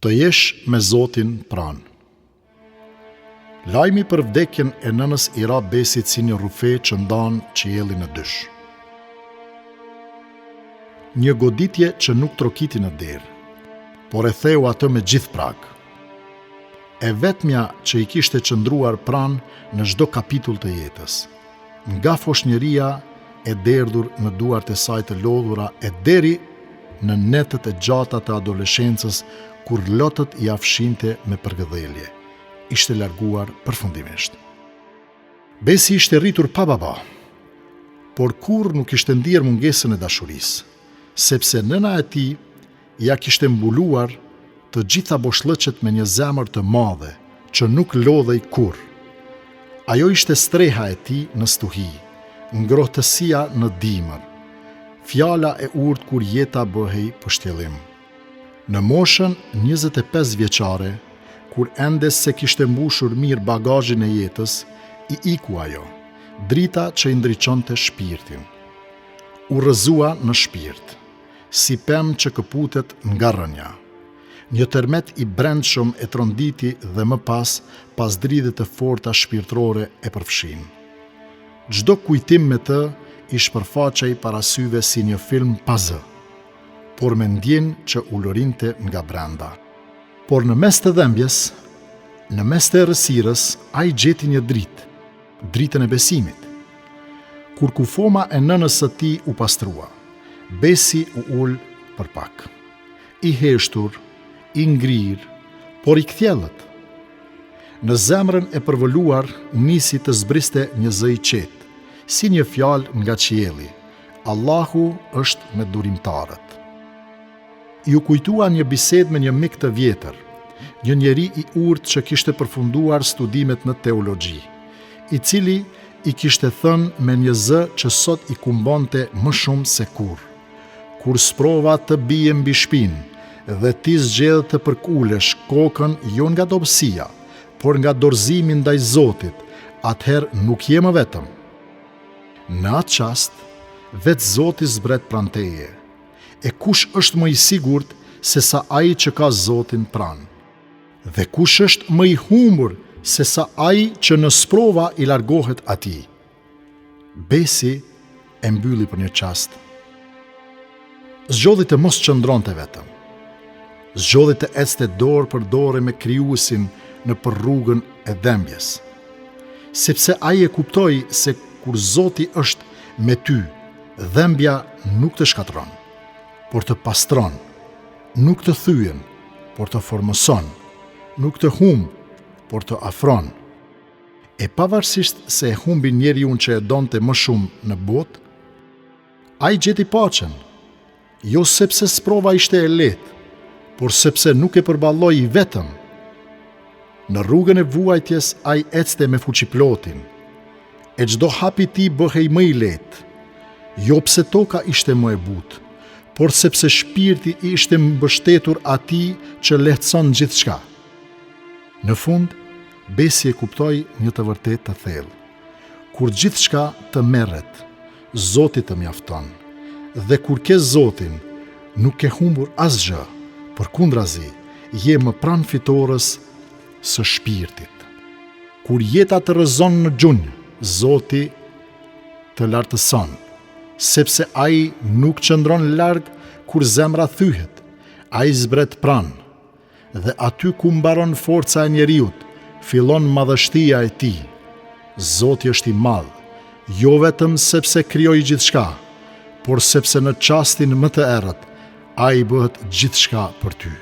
Të jesh me Zotin pranë. Lajmi për vdekjen e nënës Ira Besit si një rufe që ndan qiellin në dysh. Një goditje që nuk trokiti në derë, por e theu atë me gjithë prag. E vetmja që i kishte qëndruar pranë në çdo kapitull të jetës, nga foshnjëria e derdhur në duart e saj të lodhura e deri në netët e gjata të adoleshencës kur lotët i afshinte me përgëdhelje, ishte larguar përfundimisht. Besi ishte rritur pa baba, por kur nuk ishte ndier mungesën e dashurisë, sepse nëna e tij ja kishte mbuluar të gjitha boshllëqet me një zemër të madhe që nuk lodhej kurr. Ajo ishte streha e tij në stuhi, ngrohtësia në dimër, fjala e urtë kur jeta bëhej pështjellim. Në moshën 25 vjeçare, kur ende se kishte mbushur mirë bagazhin e jetës, i iku ajo, drita që i ndriçonte shpirtin. U rrëzua në shpirt, si pemë që këputet nga rënja. Një tërmet i brendshëm e tronditi dhe më pas dridhjet e forta shpirtërore e përfshin. Çdo kujtim me të i shpërfaqej para syve si një film pa zë, por me ndjen që ulërinte nga brenda. Por në mes të dhembjes, në mes të errësirës, ai gjeti një dritë, dritën e besimit. Kur kufoma e nënës së tij u pastrua, Besi u ul për pak. I heshtur, i ngrirë, por i kthjellët. Në zemrën e përvoluar nisi të zbriste një zë i qetë, si një fjalë nga qielli: Allahu është me durimtarët. Ju kujtua një bisedë me një mik të vjetër, një njeri i urtë që kishte përfunduar studimet në teologji, i cili i kishte thënë me një zë që sot i kumbonte më shumë se kurrë: kur sprova të bie mbi shpinë dhe ti zgjedh të përkulesh kokën jo nga dobësia, por nga dorëzimi ndaj Zotit, atëherë nuk je më vetëm. Në atë çast, vetë Zoti zbret pranë teje. E kush është më i sigurt se sa ai që ka Zotin pranë? Dhe kush është më i humbur se sa ai që në sprova i largohet atij? Besi e mbylli për një çast. Zgjodhi të mos qëndronte vetëm. Zgjodhi të ecte dorë për dorë me Krijuesin në për rrugën e dhembjes. Sepse ai e kuptoi se kur Zoti është me ty, dhembja nuk të shkatron, por të pastron, nuk të thyen, por të formëson, nuk të humb, por të afron. E pavarësisht se e humbi njeriu që e donte më shumë në botë, ai gjeti paqen, jo sepse sprova ishte e lehtë, por sepse nuk e përballoi i vetëm. Në rrugën e vuajtjes ai ecte me fuqiplotin, e çdo hap i tij bëhej më i lehtë, jo pse toka ishte më e butë, por sepse shpirti ishte mbështetur atij që lehtëson gjithçka. Në fund, Besi e kuptoi një të vërtetë të thellë: kur gjithçka të merret, Zoti të mjafton, dhe kur ke Zotin, nuk ke humbur asgjë, përkundrazi, je më pranë fitores së shpirtit. Kur jeta të rrëzon në gjunjë, Zoti të lartëson, sepse ai nuk qëndron larg kur zemra thyhet, ai zbret pranë, dhe aty ku mbaron forca e njeriut, fillon madhështia e tij. Zoti është i madh, jo vetëm sepse krijoi gjithçka, por sepse në çastin më të errët, ai bëhet gjithçka për ty.